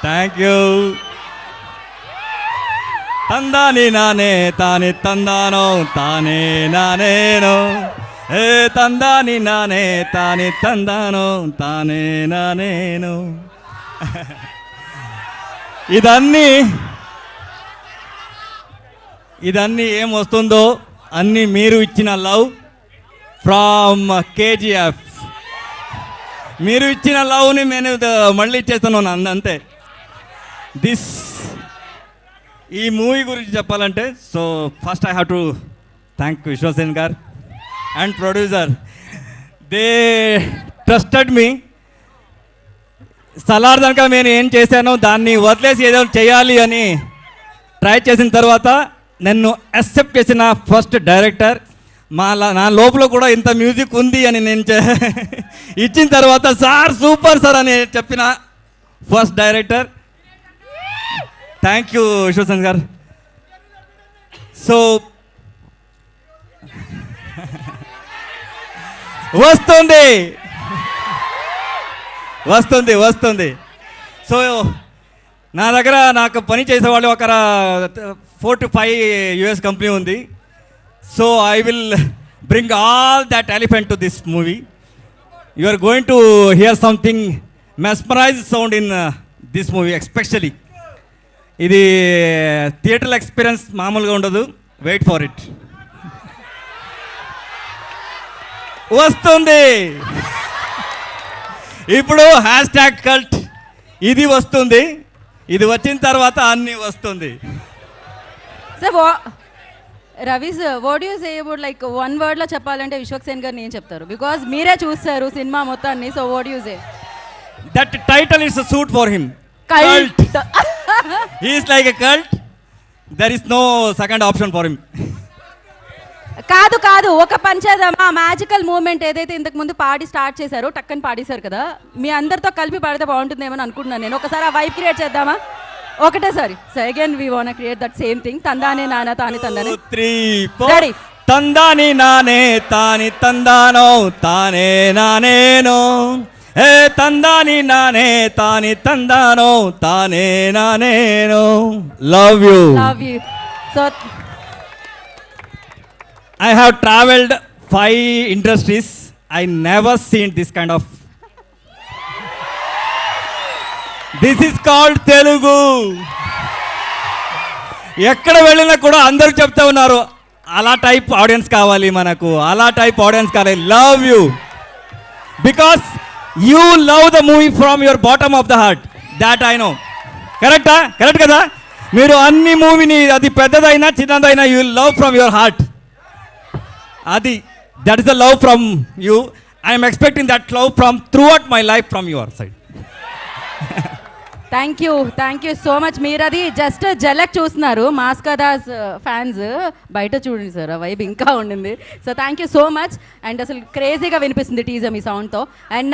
Thank you. తందాని నానే తాని తందానో తానే నానేనో, ఏ తందాని నానే తాని తందానో తానే నానేను. ఇదన్నీ ఏం వస్తుందో అన్నీ మీరు ఇచ్చిన లవ్ ఫ్రమ్ కేజీఎఫ్. మీరు ఇచ్చిన లవ్ని నేను మళ్ళీ ఇచ్చేస్తున్నాను అంతే. ఈ మూవీ గురించి చెప్పాలంటే, so first I have to thank Vishwaksen గారు and producer. They trusted me. సలార్దనక నేను ఏం చేశానో దాన్ని వదిలేసి ఏదో చేయాలి అని ట్రై చేసిన తర్వాత నన్ను యాక్సెప్ట్ చేసిన ఫస్ట్ డైరెక్టర్. నా లోపల కూడా ఇంత మ్యూజిక్ ఉంది అని నేను ఇచ్చిన తర్వాత సార్ సూపర్ సార్ అని చెప్పిన first director. Thank you Vishwasen గారు. సో వస్తుంది వస్తుంది వస్తుంది. సో నా దగ్గర నాకు పని చేసేవాళ్ళు ఒక 4 to 5 US కంపెనీ ఉంది. So I will bring all that elephant to this movie. You are going to hear something mesmerize sound in this movie especially. ఇది థియేటర్ ఎక్స్పీరియన్స్ మామూలుగా ఉండదు. Wait for it. వస్తుంది ఇప్పుడు #cult. ఇది వస్తుంది. ఇది వచ్చిన తర్వాత అన్నీ వస్తుంది. Sir Ravi sir, what you say about like one వర్డ్లో చెప్పాలంటే విశ్వక్సేన్ గారు నేను చెప్తారు, బికాజ్ మీరే చూస్తారు సినిమా మొత్తాన్ని. So what you say? That title is suit for him. Cult. He is like a cult. There is no second option for him. కాదు ఒక పని చేద్దామా? మ్యాజికల్ మూమెంట్ ఏదైతే ఇంతకు ముందు పాడి స్టార్ట్ చేశారో టక్కని పాడేశారు కదా, మీ అందరితో కలిపి పాడితే బాగుంటుందేమో అనుకుంటున్నాను నేను. ఒకసారి ఆ వైబ్ క్రియేట్ చేద్దామా? ఒకటేసారి. So again we want create that same thing. తందానే నానా తాని తందానే 3 4 తందాని నానే తాని తందానో తానే నానేనో, ఏ తందాని నానే తాని తందానో తానే నానేనో. Love you. So I have traveled 5 industries. I never seen this kind of. This is called Telugu. ఎక్కడ వెళ్ళినా కూడా అందరూ చెప్తా ఉన్నారు అలా టైప్ ఆడియన్స్ కావాలి మనకు, అలా టైప్ ఆడియన్స్ కావాలి. Love you because you love the movie from your bottom of the heart. That I know. Correct కదా? మీరు అన్ని మూవీని అది పెద్దదైనా చిన్నదైనా you love from your heart. that is the love from you. I am expecting that love from throughout my life from your side. Thank you so much. మీరు అది just జలక్ చూస్తున్నారు, మాస్కదాస్ ఫ్యాన్స్. బయట చూడండి సార్, ఆ వైబ్ ఇంకా ఉండింది. So thank you so much. And అసలు క్రేజీగా వినిపిస్తుంది టీజర్ మీ సౌండ్తో. అండ్